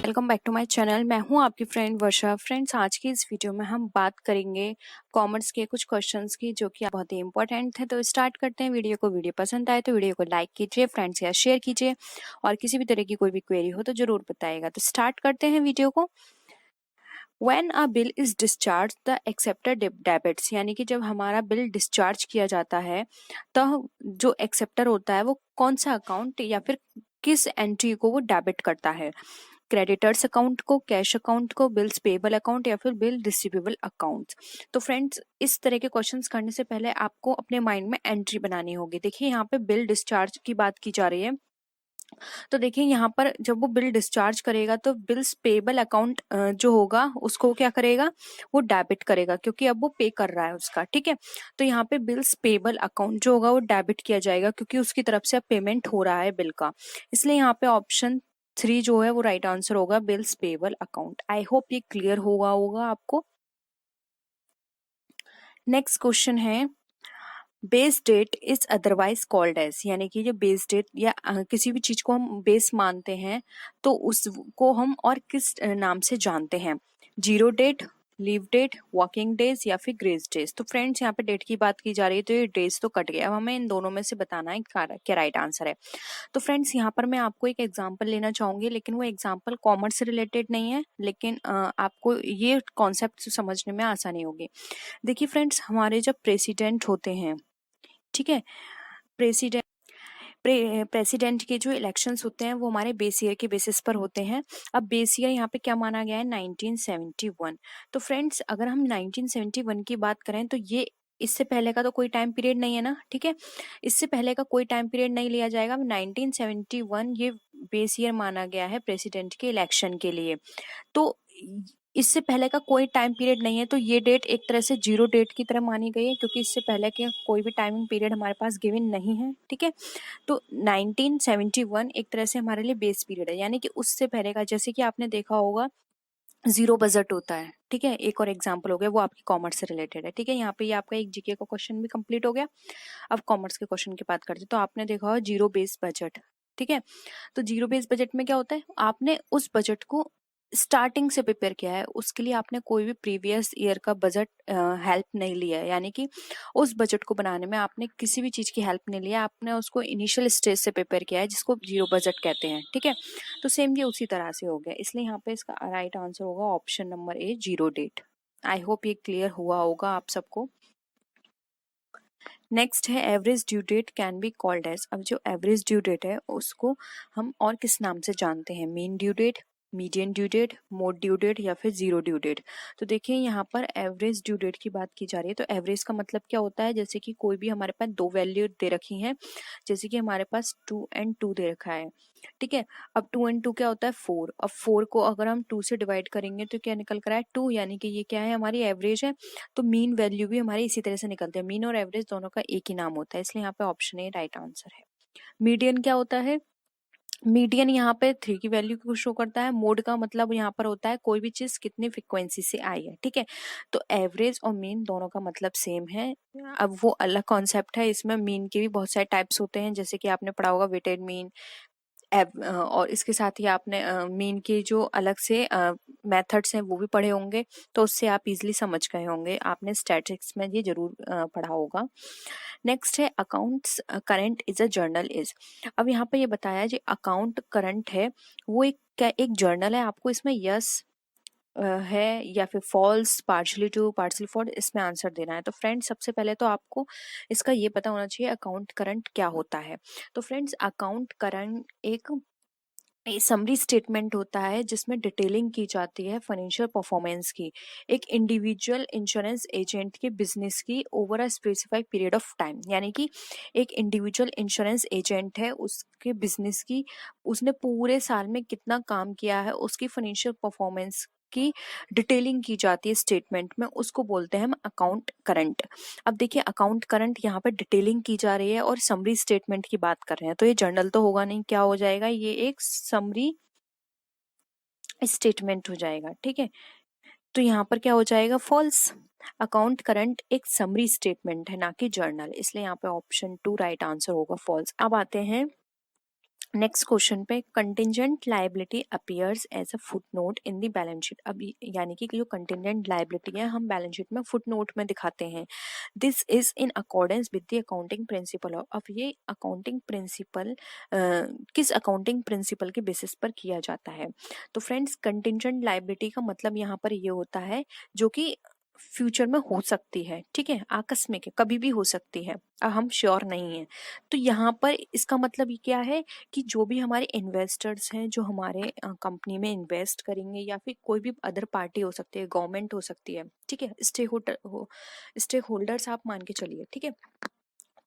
Welcome back to my channel. मैं हूं आपकी फ्रेंड वर्षा। फ्रेंड्स, आज की इस वीडियो में हम बात करेंगे कॉमर्स के कुछ क्वेश्चंस की, जो कि बहुत ही इंपॉर्टेंट है। तो स्टार्ट करते हैं वीडियो को। वीडियो पसंद आए तो वीडियो को लाइक कीजिए, फ्रेंड्स या शेयर कीजिए, और किसी भी तरह की कोई भी क्वेरी हो तो जरूर बताइएगा। तो स्टार्ट करते हैं वीडियो को। When a bill is discharged, the accepted debits, यानी कि जब हमारा बिल डिस्चार्ज किया जाता है तो जो एक्सेप्टर होता है वो कौन सा अकाउंट या फिर किस एंट्री को वो डेबिट करता है? क्रेडिटर्स अकाउंट को, कैश अकाउंट को, बिल्स पेबल अकाउंट या फिर बिल रिसीवेबल अकाउंट। तो फ्रेंड्स, इस तरह के क्वेश्चंस करने से पहले आपको अपने माइंड में एंट्री बनानी होगी। देखिए, यहाँ पे बिल डिस्चार्ज की बात की जा रही है। तो देखिए, यहाँ पर जब वो बिल डिस्चार्ज करेगा तो बिल्स पेबल अकाउंट जो होगा उसको क्या करेगा, वो डेबिट करेगा, क्योंकि अब वो पे कर रहा है उसका। ठीक है, तो यहाँ पे बिल्स पेबल अकाउंट जो होगा वो डेबिट किया जाएगा, क्योंकि उसकी तरफ से अब पेमेंट हो रहा है बिल का। इसलिए यहाँ पे ऑप्शन 3 जो है वो राइट आंसर होगा, bills payable account. I hope ये क्लियर होगा आपको। नेक्स्ट क्वेश्चन है, base date is otherwise called as, यानी कि जो बेस डेट या किसी भी चीज को हम बेस मानते हैं तो उसको हम और किस नाम से जानते हैं? Zero date, leave date, working days या फिर ग्रेस डेज। तो फ्रेंड्स, यहाँ पे डेट की बात की जा रही है तो ये डेज तो कट गया। अब हमें इन दोनों में से बताना है क्या राइट आंसर है। तो फ्रेंड्स, यहाँ पर मैं आपको एक एग्जांपल लेना चाहूंगी, लेकिन वो एग्जांपल कॉमर्स से रिलेटेड नहीं है, लेकिन आपको ये कॉन्सेप्ट समझने में आसानी होगी। देखिए फ्रेंड्स, हमारे जब प्रेसिडेंट होते हैं, ठीक है, प्रेसिडेंट प्रेसिडेंट के जो इलेक्शंस होते हैं वो हमारे बेस ईयर के बेसिस पर होते हैं। अब बेस ईयर यहाँ पे क्या माना गया है? 1971। तो फ्रेंड्स, अगर हम 1971 की बात करें तो ये इससे पहले का तो कोई टाइम पीरियड नहीं है ना। ठीक है, इससे पहले का कोई टाइम पीरियड नहीं लिया जाएगा। 1971 ये बेस ईयर माना गया है प्रेसिडेंट के इलेक्शन के लिए। तो इससे पहले का कोई टाइम पीरियड नहीं है, तो ये डेट एक तरह से जीरो डेट की तरह मानी गई है, क्योंकि इससे पहले के कोई भी टाइमिंग पीरियड हमारे पास गिवन नहीं है। ठीक है, तो 1971 एक तरह से हमारे लिए बेस पीरियड है, यानी कि उससे पहले का, जैसे कि आपने देखा होगा जीरो बजट होता है। ठीक है, एक और एग्जांपल हो गया, वो आपकी कॉमर्स से रिलेटेड है। ठीक है, यहाँ पे ये आपका एक जीके का क्वेश्चन भी कंप्लीट हो गया। अब कॉमर्स के क्वेश्चन की बात करते हैं, तो आपने देखा होगा जीरो बेस बजट। ठीक है, तो जीरो बेस बजट में क्या होता है? आपने उस बजट को स्टार्टिंग से प्रिपेयर किया है, उसके लिए आपने कोई भी प्रीवियस ईयर का बजट हेल्प नहीं लिया है, यानी कि उस बजट को बनाने में आपने किसी भी चीज की हेल्प नहीं लिया, आपने उसको इनिशियल स्टेज से प्रिपेयर किया है, जिसको जीरो बजट कहते हैं। ठीक है, तो सेम ये उसी तरह से हो गया, इसलिए यहाँ पे इसका राइट आंसर होगा option number A, zero date. I hope ये क्लियर हुआ होगा आप सबको। नेक्स्ट है, average due date can be called as. अब जो एवरेज ड्यू डेट है उसको हम और किस नाम से जानते हैं? Mean due date, median due date, mode due date या फिर जीरो ड्यू डेट। तो देखिए, यहाँ पर एवरेज ड्यू डेट की बात की जा रही है। तो एवरेज का मतलब क्या होता है? जैसे कि कोई भी हमारे पास दो वैल्यू दे रखी हैं, जैसे कि हमारे पास 2 and 2 दे रखा है। ठीक है, अब 2 and 2 क्या होता है? 4। अब 4 को अगर हम 2 से डिवाइड करेंगे तो क्या निकल कर आए? 2, यानी कि ये क्या है? हमारी एवरेज है। तो मीन वैल्यू भी हमारी इसी तरह से निकलती है। मीन और एवरेज दोनों का एक ही नाम होता है, इसलिए यहाँ पे ऑप्शन ए राइट आंसर है। मीडियन क्या होता है? मीडियन यहाँ पे 3 की वैल्यू को शो करता है। मोड का मतलब यहाँ पर होता है कोई भी चीज कितनी फ्रिक्वेंसी से आई है। ठीक है, तो एवरेज और मीन दोनों का मतलब सेम है। अब वो अलग कॉन्सेप्ट है, इसमें मीन के भी बहुत सारे टाइप्स होते हैं, जैसे कि आपने पढ़ा होगा वेटेड मीन, और इसके साथ ही आपने मीन के जो अलग से मेथड्स हैं वो भी पढ़े होंगे, तो उससे आप इजीली समझ गए होंगे, आपने स्टैटिस्टिक्स में ये जरूर पढ़ा होगा। नेक्स्ट है, accounts current is a journal is. अब यहाँ पे ये बताया जी, अकाउंट करंट है वो एक जर्नल है। आपको इसमें यस है या फिर false, partially true, partially false, इसमें आंसर देना है। तो फ्रेंड्स, सबसे पहले तो आपको इसका ये पता होना चाहिए अकाउंट करंट क्या होता है। तो फ्रेंड्स, अकाउंट करंट एक समरी स्टेटमेंट होता है जिसमें डिटेलिंग की जाती है फाइनेंशियल परफॉर्मेंस की, एक इंडिविजुअल इंश्योरेंस एजेंट के बिजनेस की over a specified period of time. यानी कि एक इंडिविजुअल इंश्योरेंस एजेंट है, उसके बिजनेस की, उसने पूरे साल में कितना काम किया है, उसकी फाइनेंशियल परफॉर्मेंस की डिटेलिंग की जाती है स्टेटमेंट में, उसको बोलते हैं हम अकाउंट करंट। अब देखिए, अकाउंट करंट यहाँ पर डिटेलिंग की जा रही है और समरी स्टेटमेंट की बात कर रहे हैं, तो ये जर्नल तो होगा नहीं, क्या हो जाएगा? ये एक समरी स्टेटमेंट हो जाएगा। ठीक है, तो यहाँ पर क्या हो जाएगा? फॉल्स। अकाउंट करंट एक समरी स्टेटमेंट है, ना कि जर्नल, इसलिए यहाँ पे ऑप्शन 2 राइट आंसर होगा, फॉल्स। अब आते हैं नेक्स्ट क्वेश्चन पे contingent liability appears as a footnote in the balance sheet. अब यानी कि जो कंटिजेंट लाइबिलिटी है हम बैलेंस शीट में फुट नोट में दिखाते हैं। This is in accordance with the accounting principle. अब ये अकाउंटिंग प्रिंसिपल किस अकाउंटिंग प्रिंसिपल के बेसिस पर किया जाता है? तो फ्रेंड्स कंटिजेंट लाइबिलिटी का मतलब यहाँ पर ये होता है जो कि फ्यूचर में हो सकती है, ठीक है, आकस्मिक है, कभी भी हो सकती है, हम श्योर नहीं है। तो यहाँ पर इसका मतलब ये क्या है कि जो भी हमारे इन्वेस्टर्स हैं जो हमारे कंपनी में इन्वेस्ट करेंगे या फिर कोई भी अदर पार्टी हो सकती है, गवर्नमेंट हो सकती है, ठीक है, स्टेक होल्डर्स आप मान के चलिए, ठीक है,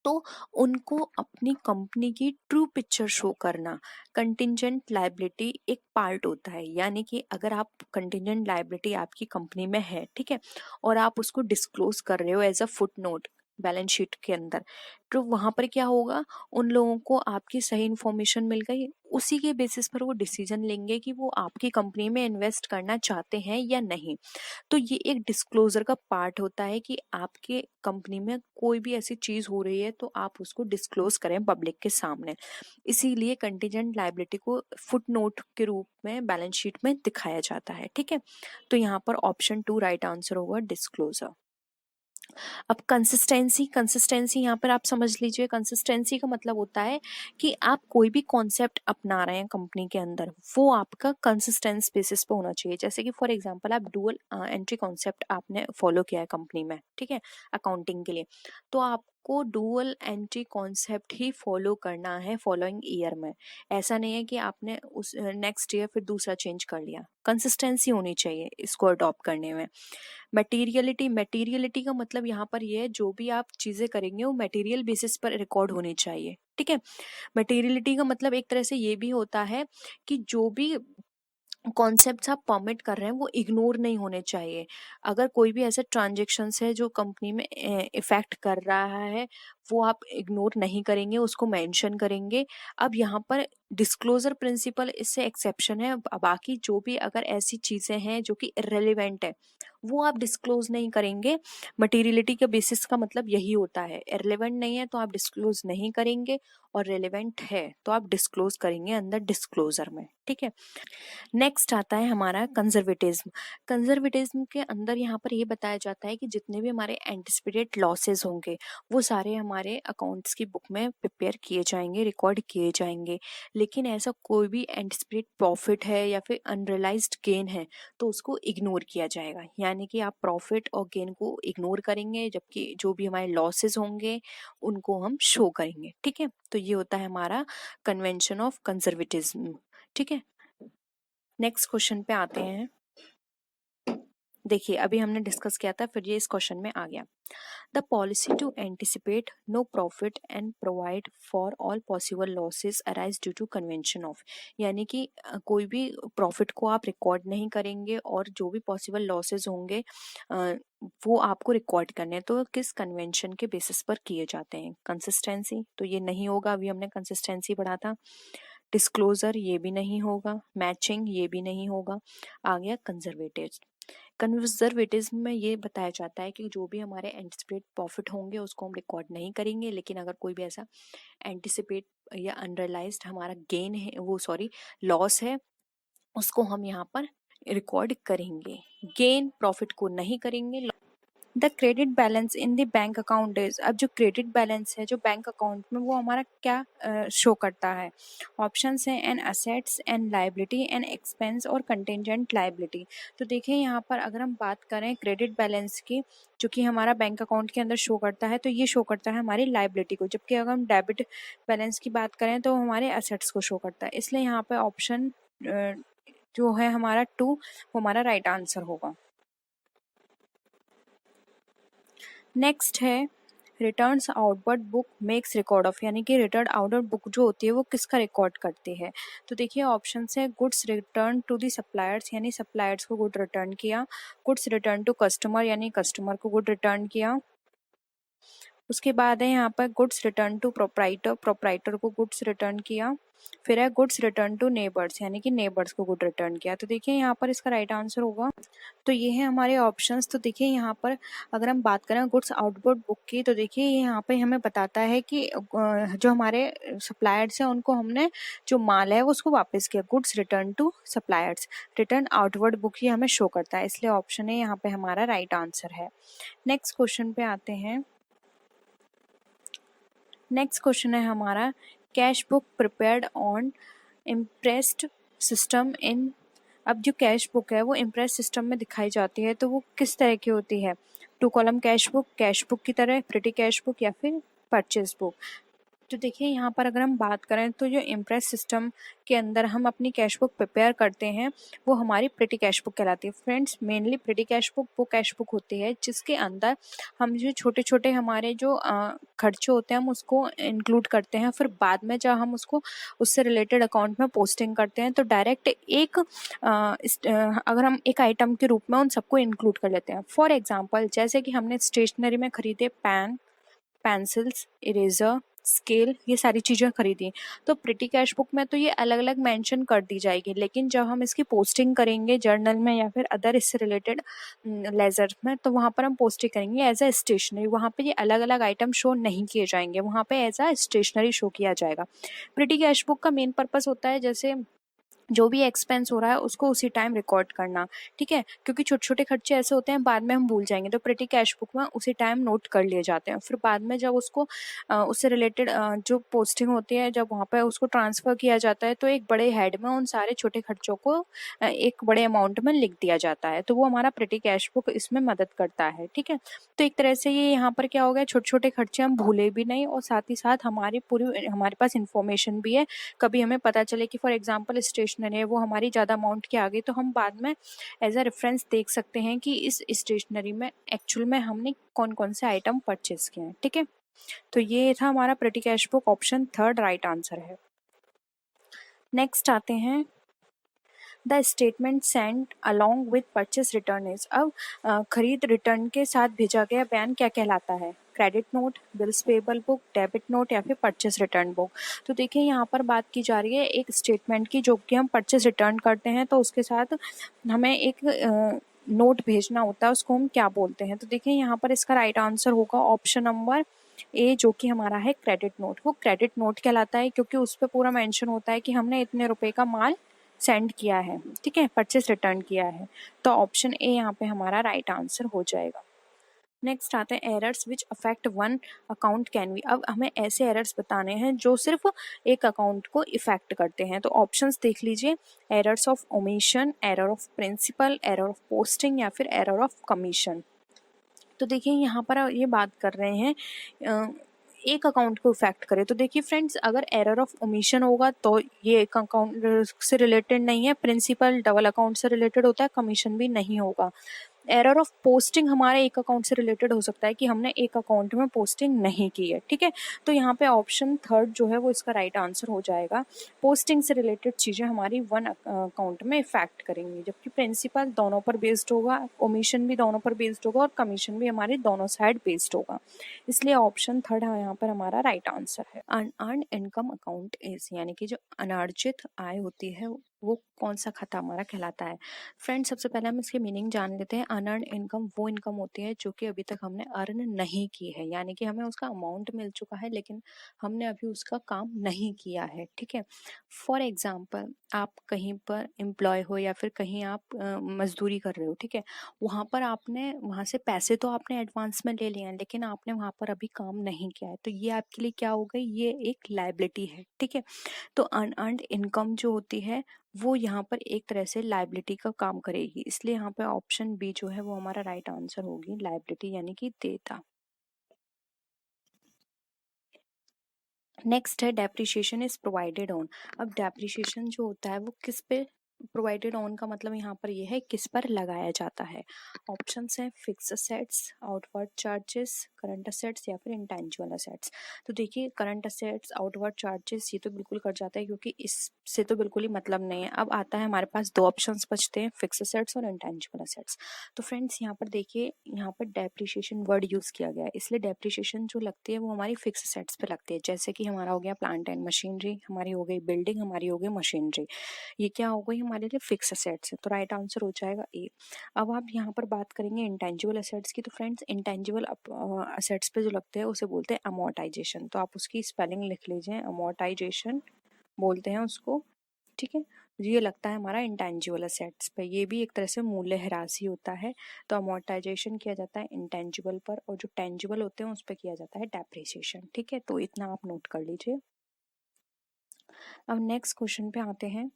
तो उनको अपनी कंपनी की ट्रू पिक्चर शो करना कंटिजेंट लायबिलिटी एक पार्ट होता है। यानी कि अगर आप कंटिजेंट लायबिलिटी आपकी कंपनी में है, ठीक है, और आप उसको डिस्क्लोज कर रहे हो as a footnote balance sheet के अंदर, तो वहां पर क्या होगा, उन लोगों को आपकी सही इंफॉर्मेशन मिल गई, उसी के बेसिस पर वो डिसीजन लेंगे कि वो आपकी कंपनी में इन्वेस्ट करना चाहते हैं या नहीं। तो ये एक डिस्क्लोजर का पार्ट होता है कि आपके कंपनी में कोई भी ऐसी चीज हो रही है तो आप उसको डिस्क्लोज करें पब्लिक के सामने। इसीलिए कंटीजेंट लायबिलिटी को फुट नोट के रूप में बैलेंस शीट में दिखाया जाता है, ठीक है। तो यहाँ पर ऑप्शन 2 राइट आंसर होगा, डिस्क्लोजर। अब कंसिस्टेंसी, कंसिस्टेंसी यहाँ पर आप समझ लीजिए, कंसिस्टेंसी का मतलब होता है कि आप कोई भी कॉन्सेप्ट अपना रहे हैं कंपनी के अंदर, वो आपका कंसिस्टेंस बेसिस पे होना चाहिए। जैसे कि फॉर एग्जांपल आप डुअल एंट्री कॉन्सेप्ट आपने फॉलो किया है कंपनी में, ठीक है, अकाउंटिंग के लिए, तो आपको डुअल एंट्री कॉन्सेप्ट ही फॉलो करना है फॉलोइंग ईयर में। ऐसा नहीं है कि आपने उस नेक्स्ट ईयर फिर दूसरा चेंज कर लिया। कंसिस्टेंसी होनी चाहिए इसको अडॉप्ट करने में। मटेरियलिटी, मटेरियलिटी का मतलब यहाँ पर ये है जो भी आप चीजें करेंगे वो मटेरियल बेसिस पर रिकॉर्ड होनी चाहिए, ठीक है। मटेरियलिटी का मतलब एक तरह से ये भी होता है कि जो भी कॉन्सेप्ट्स आप परमिट कर रहे हैं वो इग्नोर नहीं होने चाहिए। अगर कोई भी ऐसे ट्रांजेक्शन्स है जो कंपनी में इफेक्ट कर रहा है, वो आप इग्नोर नहीं करेंगे, उसको मेंशन करेंगे। अब यहाँ पर डिस्क्लोजर प्रिंसिपल इससे एक्सेप्शन है, बाकी जो भी अगर ऐसी चीजें हैं जो कि इररिलेवेंट है वो आप डिस्क्लोज नहीं करेंगे। मटेरियलिटी के बेसिस का मतलब यही होता है, इररिलेवेंट नहीं है तो आप डिस्क्लोज नहीं करेंगे, और रिलेवेंट है तो आप डिस्क्लोज करेंगे अंदर डिस्क्लोजर में, ठीक है। नेक्स्ट आता है हमारा कंजर्वेटिज्म। कंजर्वेटिज्म के अंदर यहाँ पर ये बताया जाता है कि जितने भी हमारे एंटिसिपेटेड लॉसेस होंगे वो सारे हमारे अकाउंट्स की बुक में प्रिपेयर किए जाएंगे, रिकॉर्ड किए जाएंगे। लेकिन ऐसा कोई भी एंटिसिपेटेड प्रॉफिट है या फिर अनरियलाइज्ड गेन है तो उसको इग्नोर किया जाएगा। यानी कि आप प्रॉफिट और गेन को इग्नोर करेंगे, जबकि जो भी हमारे लॉसेस होंगे उनको हम शो करेंगे, ठीक है। तो ये होता है हमारा कन्वेंशन ऑफ कंजर्वेटिज्म, ठीक है। नेक्स्ट क्वेश्चन पे आते हैं। देखिए अभी हमने डिस्कस किया था, फिर ये इस क्वेश्चन में आ गया। The policy to anticipate no profit and provide for all possible losses arise due to convention of. यानी कि कोई भी प्रॉफिट को आप रिकॉर्ड नहीं करेंगे और जो भी पॉसिबल लॉसेस होंगे वो आपको रिकॉर्ड करने हैं। तो किस कन्वेंशन के बेसिस पर किए जाते हैं? कंसिस्टेंसी, तो ये नहीं होगा, अभी हमने कंसिस्टेंसी पढ़ा था। डिस्क्लोजर, ये भी नहीं होगा। मैचिंग, ये भी नहीं होगा। आ गया कंजर्वेटिव। कंजर्वेटिज्म में ये बताया जाता है कि जो भी हमारे एंटिसिपेट प्रॉफिट होंगे उसको हम रिकॉर्ड नहीं करेंगे, लेकिन अगर कोई भी ऐसा एंटिसिपेट या अनरियलाइज्ड हमारा गेन है, वो सॉरी लॉस है, उसको हम यहाँ पर रिकॉर्ड करेंगे। गेन प्रॉफिट को नहीं करेंगे। The credit balance in the bank account is. अब जो क्रेडिट बैलेंस है जो बैंक अकाउंट में, वो हमारा क्या शो करता है? ऑप्शंस हैं an assets, an liability, an expense और कंटिजेंट लाइबिलिटी। तो देखिए यहाँ पर अगर हम बात करें क्रेडिट बैलेंस की, जो कि हमारा बैंक अकाउंट के अंदर शो करता है, तो ये शो करता है हमारी लाइबिलिटी को, जबकि अगर हम डेबिट बैलेंस की बात करें तो हमारे असेट्स को शो करता है। इसलिए यहाँ पर ऑप्शन जो है हमारा 2 वो हमारा राइट आंसर होगा। नेक्स्ट है returns outward book makes record of. यानी कि रिटर्न आउटवर्ड बुक जो होती है वो किसका रिकॉर्ड करती है? तो देखिए ऑप्शन है goods return to the suppliers, यानी सप्लायर्स को गुड रिटर्न किया। गुड्स रिटर्न टू कस्टमर, यानी कस्टमर को गुड रिटर्न किया। उसके बाद है यहाँ पर goods return to proprietor, proprietor को गुड्स रिटर्न किया। फिर है गुड्स रिटर्न टू नेबर्स, यानी कि नेबर्स को गुड रिटर्न किया। तो देखिए यहाँ पर इसका राइट आंसर होगा, तो ये है हमारे ऑप्शंस। तो देखिए यहाँ पर अगर हम बात करें गुड्स आउटपुट बुक की, तो देखिए यहाँ पे हमें बताता है कि जो हमारे सप्लायर्स हैं उनको हमने जो माल है वो उसको वापस किया, goods return to suppliers. Return outward book ही हमें शो करता है, इसलिए ऑप्शन है यहाँ पे हमारा राइट आंसर है। नेक्स्ट क्वेश्चन पे आते हैं। नेक्स्ट क्वेश्चन है हमारा, cash book prepared on impressed system in. अब जो कैश बुक है वो इम्प्रेस सिस्टम में दिखाई जाती है, तो वो किस तरह की होती है? 2 कॉलम कैश बुक की तरह, प्रिटी कैश बुक या फिर परचेज बुक। तो देखिए यहाँ पर अगर हम बात करें तो जो इम्प्रेस सिस्टम के अंदर हम अपनी कैश बुक प्रिपेयर करते हैं वो हमारी प्रिटी कैश बुक कहलाती है। Friends, mainly petty cash book वो कैश बुक होती है जिसके अंदर हम जो छोटे छोटे हमारे जो खर्चे होते हैं हम उसको इंक्लूड करते हैं, फिर बाद में जब हम उसको उससे रिलेटेड अकाउंट में पोस्टिंग करते हैं तो डायरेक्ट एक अगर हम एक आइटम के रूप में उन सबको इंक्लूड कर लेते हैं। फॉर एग्जाम्पल, जैसे कि हमने स्टेशनरी में खरीदे पेन, पेंसिल्स, इरेजर, स्केल, ये सारी चीज़ें खरीदी, तो प्रिटी कैश बुक में तो ये अलग अलग मेंशन कर दी जाएगी, लेकिन जब हम इसकी पोस्टिंग करेंगे जर्नल में या फिर अदर इससे रिलेटेड लेजर में, तो वहाँ पर हम पोस्टिंग करेंगे एज अ स्टेशनरी। वहाँ पे ये अलग अलग आइटम शो नहीं किए जाएंगे, वहाँ पे एज अ स्टेशनरी शो किया जाएगा। प्रिटी कैश बुक का मेन पर्पस होता है जैसे जो भी एक्सपेंस हो रहा है उसको उसी टाइम रिकॉर्ड करना, ठीक है, क्योंकि छोटे छोटे खर्चे ऐसे होते हैं बाद में हम भूल जाएंगे, तो प्रिटी कैश बुक में उसी टाइम नोट कर लिए जाते हैं। फिर बाद में जब उसको उससे रिलेटेड जो पोस्टिंग होती है, जब वहाँ पर उसको ट्रांसफ़र किया जाता है तो एक बड़े हेड में उन सारे छोटे खर्चों को एक बड़े अमाउंट में लिख दिया जाता है, तो वो हमारा प्रिटी कैश बुक इसमें मदद करता है, ठीक है। तो एक तरह से ये यहाँ पर क्या हो गया, छोटे छोटे खर्चे हम भूले भी नहीं और साथ ही साथ हमारी पूरी हमारे पास इंफॉर्मेशन भी है। कभी हमें पता चले कि फॉर एग्जांपल स्टेशनरी है वो हमारी ज़्यादा अमाउंट की आ गई, तो हम बाद में एज अ रेफरेंस देख सकते हैं कि इस स्टेशनरी में एक्चुअल में हमने कौन कौन से आइटम परचेज किए हैं, ठीक है। तो ये था हमारा petty cash book, option 3 right answer है। नेक्स्ट आते हैं, the statement send along with purchase return is. अब खरीद रिटर्न के साथ भेजा गया बयान क्या कहलाता है? Credit note, bills payable book, debit note या फिर परचेस रिटर्न बुक। तो देखिए यहाँ पर बात की जा रही है एक स्टेटमेंट की, जो कि हम परचेस रिटर्न करते हैं तो उसके साथ हमें एक नोट भेजना होता है, उसको हम क्या बोलते हैं? तो देखिए यहाँ पर इसका राइट आंसर होगा ऑप्शन नंबर ए, जो कि हमारा है क्रेडिट नोट। वो क्रेडिट नोट कहलाता है क्योंकि उस पर पूरा मेंशन होता है कि हमने इतने रुपए का माल सेंड किया है, ठीक है, परचेस रिटर्न किया है। तो ऑप्शन ए यहाँ पे हमारा राइट आंसर हो जाएगा। नेक्स्ट आते हैं, errors which affect one account can be. अब हमें ऐसे एरर्स बताने हैं जो सिर्फ एक अकाउंट को इफेक्ट करते हैं, तो ऑप्शंस देख लीजिए, errors of omission, error of principle, error of posting या फिर एरर ऑफ कमीशन। तो देखिए यहाँ पर ये बात कर रहे हैं एक अकाउंट को इफेक्ट करे, तो देखिए फ्रेंड्स, अगर एरर ऑफ ओमिशन होगा तो ये एक अकाउंट से रिलेटेड नहीं है, प्रिंसिपल डबल अकाउंट से रिलेटेड होता है, कमीशन भी नहीं होगा। एरर ऑफ पोस्टिंग हमारे एक अकाउंट से रिलेटेड हो सकता है कि हमने एक अकाउंट में पोस्टिंग नहीं की है, ठीक है। तो यहाँ पे ऑप्शन 3 जो है वो इसका राइट आंसर हो जाएगा। पोस्टिंग से रिलेटेड चीज़ें हमारी वन अकाउंट में इफेक्ट करेंगी, जबकि प्रिंसिपल दोनों पर बेस्ड होगा, ओमिशन भी दोनों पर बेस्ड होगा और कमीशन भी हमारे दोनों साइड बेस्ड होगा, इसलिए ऑप्शन 3 यहाँ पर हमारा राइट आंसर है। अनअर्न्ड इनकम अकाउंट इज, यानी कि जो अनार्जित आय होती है वो कौन सा खाता हमारा कहलाता है? फ्रेंड्स, सबसे पहले हम इसके मीनिंग जान लेते हैं। अनअर्न्ड इनकम वो इनकम होती है जो कि अभी तक हमने अर्न नहीं की है, यानी कि हमें उसका अमाउंट मिल चुका है लेकिन हमने अभी उसका काम नहीं किया है, ठीक है। फॉर एग्जाम्पल, आप कहीं पर एम्प्लॉय हो या फिर कहीं आप मजदूरी कर रहे हो, ठीक है, वहाँ पर आपने वहाँ से पैसे तो आपने एडवांस में ले लिए हैं लेकिन आपने वहाँ पर अभी काम नहीं किया है, तो ये आपके लिए क्या हो गई, ये एक लायबिलिटी है, ठीक है। तो अनअर्न्ड इनकम जो होती है वो यहाँ पर एक तरह से लायबिलिटी का काम करेगी, इसलिए यहाँ पे ऑप्शन बी जो है वो हमारा राइट आंसर होगी, लायबिलिटी यानी कि देयता। नेक्स्ट है, डेप्रिसिएशन इज प्रोवाइडेड ऑन। अब डेप्रिसिएशन जो होता है वो किस पे प्रोवाइडेड ऑन का मतलब यहाँ पर ये है किस पर लगाया जाता है। ऑप्शंस हैं fix assets, outward charges, current assets या फिर इंटेंजिबल असेट्स। तो देखिए करंट असेट्स, आउटवर्ड चार्जेस ये तो बिल्कुल कट जाता है क्योंकि इससे तो बिल्कुल ही मतलब नहीं है। अब आता है हमारे पास दो ऑप्शंस बचते हैं, फिक्स असेट्स और इंटेंजिबल असेट्स। तो फ्रेंड्स यहाँ पर देखिए, यहाँ पर डेप्रिसिएशन वर्ड यूज किया गया है, इसलिए डेप्रिसिएशन जो लगती है वो हमारी फिक्स असेट्स पे लगती है। जैसे कि हमारा हो गया प्लांट एंड मशीनरी, हमारी हो गई बिल्डिंग, हमारी हो गई मशीनरी, ये क्या हो गई हमारे लिए फिक्स असेट्स है। तो राइट आंसर हो जाएगा ए। अब आप यहाँ पर बात करेंगे इंटेंजिबल असेट्स की, तो फ्रेंड्स इंटेंजिबल असेट्स पे जो लगते हैं उसे बोलते हैं अमोर्टाइजेशन। तो आप उसकी स्पेलिंग लिख लीजिए, अमोर्टाइजेशन बोलते हैं उसको, ठीक है। ये लगता है हमारा इंटेंजिबल असेट्स पे, ये भी एक तरह से मूल्य ह्रास ही होता है। तो अमोर्टाइजेशन किया जाता है इंटेंजिबल पर, और जो टेंजिबल होते हैं उस पर किया जाता है डेप्रिसिएशन, ठीक है। तो इतना आप नोट कर लीजिए। अब नेक्स्ट क्वेश्चन पे आते हैं,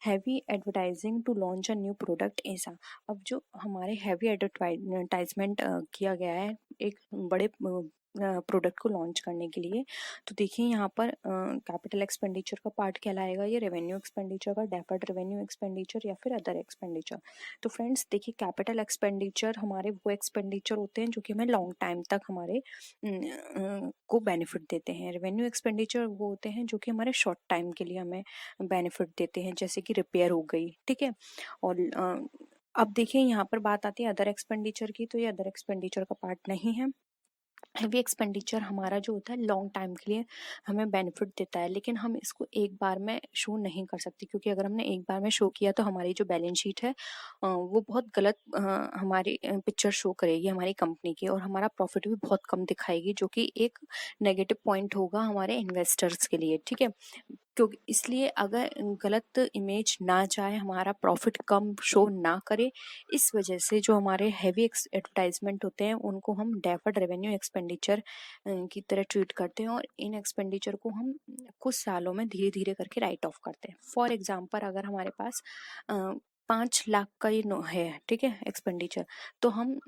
heavy advertising to launch a new product ऐसा। अब जो हमारे हैवी एडवर्टाइजमेंट किया गया है एक बड़े प्रोडक्ट को लॉन्च करने के लिए, तो देखिए यहाँ पर कैपिटल एक्सपेंडिचर का पार्ट कहलाएगा, ये रेवेन्यू एक्सपेंडिचर का, डेफर्ड रेवेन्यू एक्सपेंडिचर या फिर अदर एक्सपेंडिचर। तो फ्रेंड्स देखिए कैपिटल एक्सपेंडिचर हमारे वो एक्सपेंडिचर होते हैं जो कि हमें लॉन्ग टाइम तक हमारे को बेनिफिट देते हैं। रेवेन्यू एक्सपेंडिचर वो होते हैं जो कि हमारे शॉर्ट टाइम के लिए हमें बेनिफिट देते हैं, जैसे कि रिपेयर हो गई, ठीक है। और अब देखिए यहाँ पर बात आती है अदर एक्सपेंडिचर की, तो ये अदर एक्सपेंडिचर का पार्ट नहीं है। हैवी एक्सपेंडिचर हमारा जो होता है लॉन्ग टाइम के लिए हमें बेनिफिट देता है, लेकिन हम इसको एक बार में शो नहीं कर सकते, क्योंकि अगर हमने एक बार में शो किया तो हमारी जो बैलेंस शीट है वो बहुत गलत हमारी पिक्चर शो करेगी हमारी कंपनी की, और हमारा प्रॉफिट भी बहुत कम दिखाएगी, जो कि एक नेगेटिव पॉइंट होगा हमारे इन्वेस्टर्स के लिए, ठीक है। क्योंकि इसलिए अगर गलत इमेज ना जाए, हमारा प्रॉफिट कम शो ना करे, इस वजह से जो हमारे हैवी एडवर्टाइजमेंट होते हैं उनको हम डेफर्ड रेवेन्यू एक्सपेंडिचर की तरह ट्रीट करते हैं, और इन एक्सपेंडिचर को हम कुछ सालों में धीरे धीरे करके राइट ऑफ करते हैं। फॉर एग्जाम्पल अगर हमारे पास 5 लाख का ये है, ठीक है, एक्सपेंडिचर, तो हम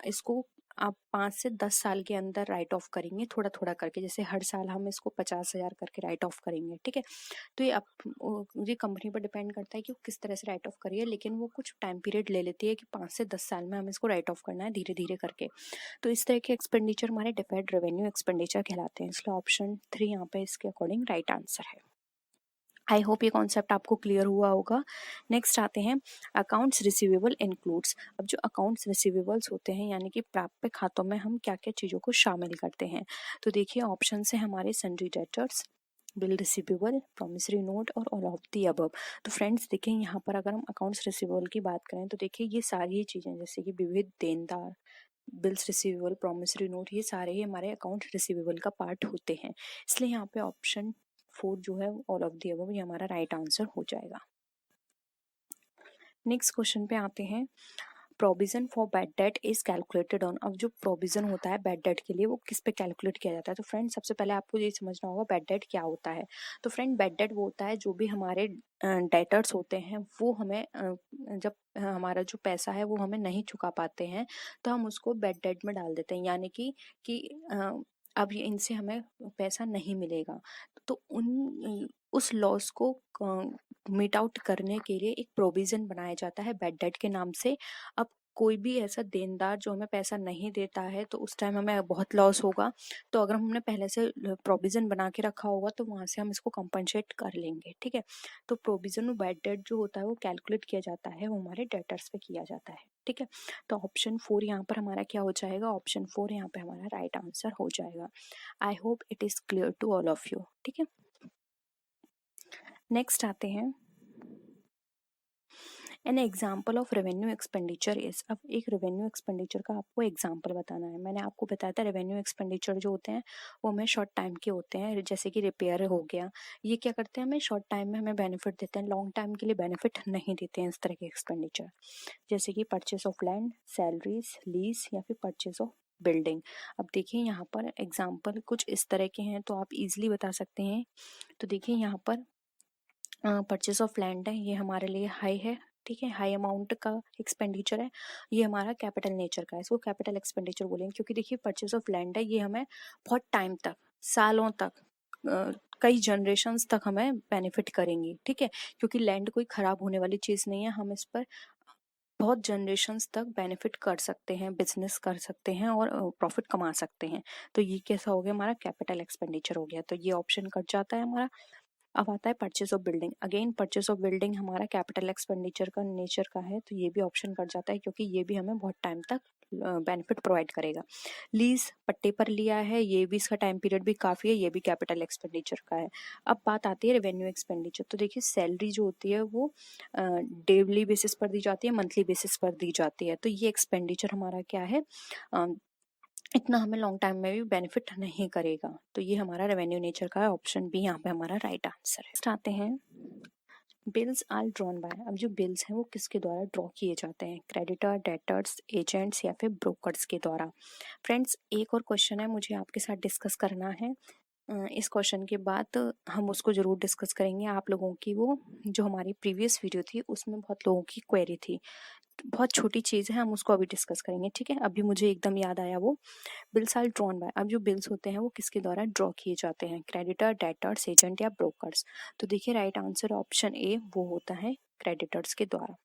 इसको आप 5 से 10 साल के अंदर राइट ऑफ करेंगे थोड़ा थोड़ा करके, जैसे हर साल हम इसको 50,000 करके राइट ऑफ करेंगे, ठीक है। तो ये कंपनी पर डिपेंड करता है कि वो किस तरह से राइट ऑफ करिए, लेकिन वो कुछ टाइम पीरियड ले लेती है कि 5 से 10 साल में हमें इसको राइट ऑफ करना है धीरे धीरे करके। तो इस तरह के एक्सपेंडिचर हमारे डिफर्ड रेवेन्यू एक्सपेंडिचर कहलाते हैं, इसलिए ऑप्शन 3 यहाँ पे इसके अकॉर्डिंग राइट आंसर है। आई होप ये कॉन्सेप्ट आपको क्लियर हुआ होगा। नेक्स्ट आते हैं अकाउंट्स रिसीवेबल इंक्लूड्स। अब जो अकाउंट्स रिसीवेबल्स होते हैं यानी कि प्राप्य खातों में हम क्या क्या चीज़ों को शामिल करते हैं, तो देखिए ऑप्शन है हमारे sundry debtors, bill receivable, promissory note और ऑल ऑफ दी अबव। तो फ्रेंड्स देखिए यहाँ पर अगर हम अकाउंट्स रिसीवेबल की बात करें तो देखिए ये सारी चीज़ें जैसे कि विविध देनदार, बिल्स रिसीवेबल, प्रॉमिसरी नोट, ये सारे ही हमारे अकाउंट रिसीवेबल का पार्ट होते हैं, इसलिए यहाँ पे ऑप्शन 4 जो है ऑल ऑफ दी अबव ये हमारा राइट आंसर हो जाएगा। नेक्स्ट क्वेश्चन पे आते हैं, provision for bad debt is calculated on. अब जो प्रोविजन होता है बैड डेट के लिए वो किस पे कैलकुलेट किया जाता है, तो फ्रेंड सबसे पहले आपको ये समझना होगा बैड डेट क्या होता है। तो फ्रेंड बैड डेट वो होता है जो भी हमारे डेटर्स होते हैं वो हमें जब हमारा जो पैसा है वो हमें नहीं चुका पाते हैं तो हम उसको बैड डेट में डाल देते हैं, यानी कि अब ये इनसे हमें पैसा नहीं मिलेगा, तो उस लॉस को मीट आउट करने के लिए एक प्रोविजन बनाया जाता है बैड डेट के नाम से। अब कोई भी ऐसा देनदार जो हमें पैसा नहीं देता है तो उस टाइम हमें बहुत लॉस होगा, तो अगर हमने पहले से प्रोविजन बना के रखा होगा तो वहां से हम इसको कंपनसेट कर लेंगे, ठीक है। तो प्रोविजन और बैड डेट जो होता है वो कैलकुलेट किया जाता है, वो हमारे डेटर्स पे किया जाता है, ठीक है। तो ऑप्शन 4 यहाँ पर हमारा क्या हो जाएगा, ऑप्शन 4 यहाँ पे हमारा राइट आंसर हो जाएगा। I hope it is clear to all of you, ठीक है। नेक्स्ट आते हैं, an example of revenue expenditure is. अब एक रेवेन्यू एक्सपेंडिचर का आपको एग्जाम्पल बताना है। मैंने आपको बताया था रेवेन्यू एक्सपेंडिचर जो होते हैं वो हमें शॉर्ट टाइम के होते हैं, जैसे कि रिपेयर हो गया, ये क्या करते हैं हमें शॉर्ट टाइम में हमें बेनिफिट देते हैं, लॉन्ग टाइम के लिए बेनिफिट नहीं देते हैं इस तरह के एक्सपेंडिचर, जैसे कि purchase of land, salaries, lease या फिर परचेस ऑफ बिल्डिंग। अब देखिए यहाँ पर एग्जाम्पल कुछ इस तरह के हैं तो आप इजीली बता सकते हैं। तो देखिए यहाँ पर परचेस ऑफ लैंड है, ये हमारे लिए हाई है, ठीक है, हाई अमाउंट का एक्सपेंडिचर है, ये हमारा कैपिटल नेचर का है, इसको कैपिटल एक्सपेंडिचर बोलेंगे, क्योंकि देखिए परचेस ऑफ लैंड है ये हमें बहुत टाइम तक, सालों तक कई जनरेशन्स तक हमें बेनिफिट करेंगी, ठीक है, क्योंकि लैंड कोई खराब होने वाली चीज़ नहीं है, हम इस पर बहुत जनरेशन्स तक बेनिफिट कर सकते हैं, बिजनेस कर सकते हैं और प्रॉफिट कमा सकते हैं। तो ये कैसा हो गया, हमारा कैपिटल एक्सपेंडिचर हो गया, तो ये ऑप्शन कट जाता है हमारा। अब आता है purchase of building. Again purchase of building हमारा कैपिटल एक्सपेंडिचर का नेचर का है, तो ये भी ऑप्शन कट जाता है क्योंकि ये भी हमें बहुत टाइम तक बेनिफिट प्रोवाइड करेगा। लीज पट्टे पर लिया है, ये भी इसका टाइम पीरियड भी काफ़ी है, ये भी कैपिटल एक्सपेंडिचर का है। अब बात आती है रेवेन्यू एक्सपेंडिचर। तो देखिए सैलरी जो होती है वो डेली बेसिस पर दी जाती है, मंथली बेसिस पर दी जाती है, तो ये एक्सपेंडिचर हमारा क्या है, इतना हमें लॉन्ग टाइम में भी बेनिफिट नहीं करेगा। तो ये हमारा रेवेन्यू नेचर का है, ऑप्शन बी यहाँ पे हमारा राइट आंसर है। नेक्स्ट आते हैं बिल्स आर ड्रॉन बाय। अब जो बिल्स हैं वो किसके द्वारा ड्रॉ किए जाते हैं, क्रेडिटर, डेटर्स, एजेंट्स या फिर ब्रोकर्स के द्वारा। फ्रेंड्स एक और क्वेश्चन है मुझे आपके साथ डिस्कस करना है। इस क्वेश्चन के बाद हम उसको ज़रूर डिस्कस करेंगे। आप लोगों की वो जो हमारी प्रीवियस वीडियो थी उसमें बहुत लोगों की क्वेरी थी, बहुत छोटी चीज़ है, हम उसको अभी डिस्कस करेंगे, ठीक है। अभी मुझे एकदम याद आया वो बिल्स आर ड्रॉन बाय। अब जो बिल्स होते हैं वो किसके द्वारा ड्रॉ किए जाते हैं, क्रेडिटर, डेटर्स, एजेंट या ब्रोकर्स। तो देखिए राइट आंसर ऑप्शन ए वो होता है क्रेडिटर्स के द्वारा।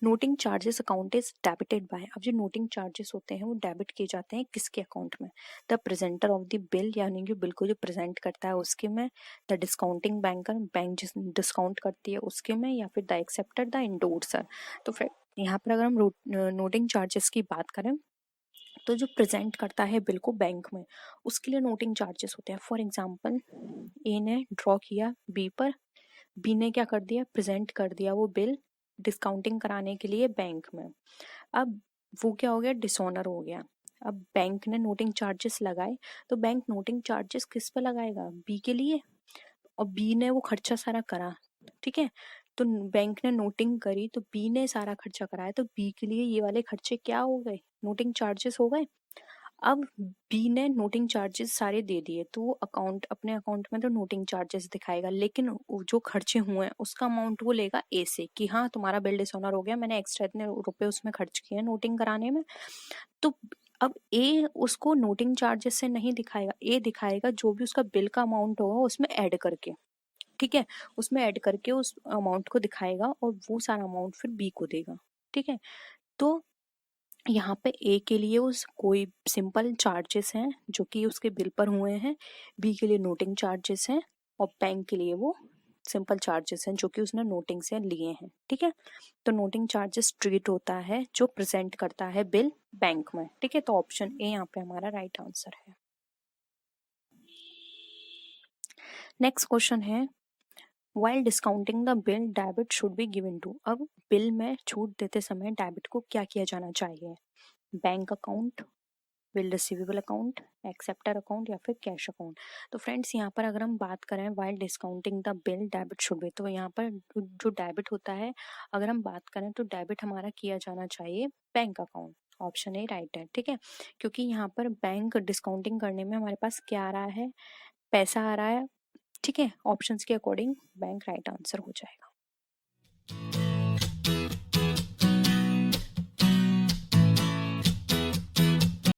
Noting charges account is debited bye. अब जो नोटिंग चार्जेस होते हैं वो डेबिट किए जाते हैं किसके अकाउंट में, the presenter of the bill, यानी कि बिल को जो प्रेजेंट करता है उसके में, द डिस्काउंटिंग बैंकर, बैंक जिस डिस्काउंट करती है उसके में, या फिर द एक्सेप्टर, द इंडोर्सर। तो फिर यहाँ पर अगर हम नोटिंग चार्जेस की बात करें तो जो प्रेजेंट करता है बिल को बैंक में उसके लिए नोटिंग चार्जेस होते हैं। फॉर एग्जांपल ए ने ड्रॉ किया बी पर, बी ने क्या कर दिया, प्रेजेंट कर दिया वो बिल डिस्काउंटिंग कराने के लिए बैंक में। अब वो क्या हो गया, डिसऑनर हो गया। अब बैंक ने नोटिंग चार्जेस लगाए, तो बैंक नोटिंग चार्जेस किस पर लगाएगा, बी के लिए, और बी ने वो खर्चा सारा करा, ठीक है। तो बैंक ने नोटिंग करी तो बी ने सारा खर्चा कराया, तो बी के लिए ये वाले खर्चे क्या हो गए, नोटिंग चार्जेस हो गए। अब बी ने नोटिंग चार्जेस सारे दे दिए तो वो अकाउंट अपने अकाउंट में तो नोटिंग चार्जेस दिखाएगा, लेकिन वो जो खर्चे हुए हैं उसका अमाउंट वो लेगा ए से कि हाँ तुम्हारा बिल डिसऑनर हो गया, मैंने एक्स्ट्रा इतने रुपए उसमें खर्च किए हैं नोटिंग कराने में। तो अब ए उसको नोटिंग चार्जेस से नहीं दिखाएगा, ए दिखाएगा जो भी उसका बिल का अमाउंट होगा उसमें ऐड करके, ठीक है, उसमें ऐड करके उस अमाउंट को दिखाएगा और वो सारा अमाउंट फिर बी को देगा, ठीक है। तो यहाँ पे ए के लिए उस कोई सिंपल चार्जेस हैं जो कि उसके बिल पर हुए हैं, बी के लिए नोटिंग चार्जेस हैं, और बैंक के लिए वो सिंपल चार्जेस हैं जो कि उसने नोटिंग से लिए हैं, ठीक है। तो नोटिंग चार्जेस ट्रीट होता है जो प्रेजेंट करता है बिल बैंक में, ठीक है। तो ऑप्शन ए यहाँ पे हमारा राइट आंसर है। नेक्स्ट क्वेश्चन है while discounting the bill debit should be given to. अब बिल में छूट देते समय डेबिट को क्या किया जाना चाहिए, bank account, bill receivable account, acceptor account या फिर कैश अकाउंट। तो फ्रेंड्स यहाँ पर अगर हम बात करें while discounting the bill debit should B, तो यहाँ पर जो डेबिट होता है अगर हम बात करें तो डेबिट हमारा किया जाना चाहिए bank account. Option A right है, ठीक है, क्योंकि यहाँ पर बैंक डिस्काउंटिंग करने में हमारे पास क्या आ रहा है, पैसा आ रहा है, ठीक है। ऑप्शंस के अकॉर्डिंग बैंक राइट आंसर हो जाएगा।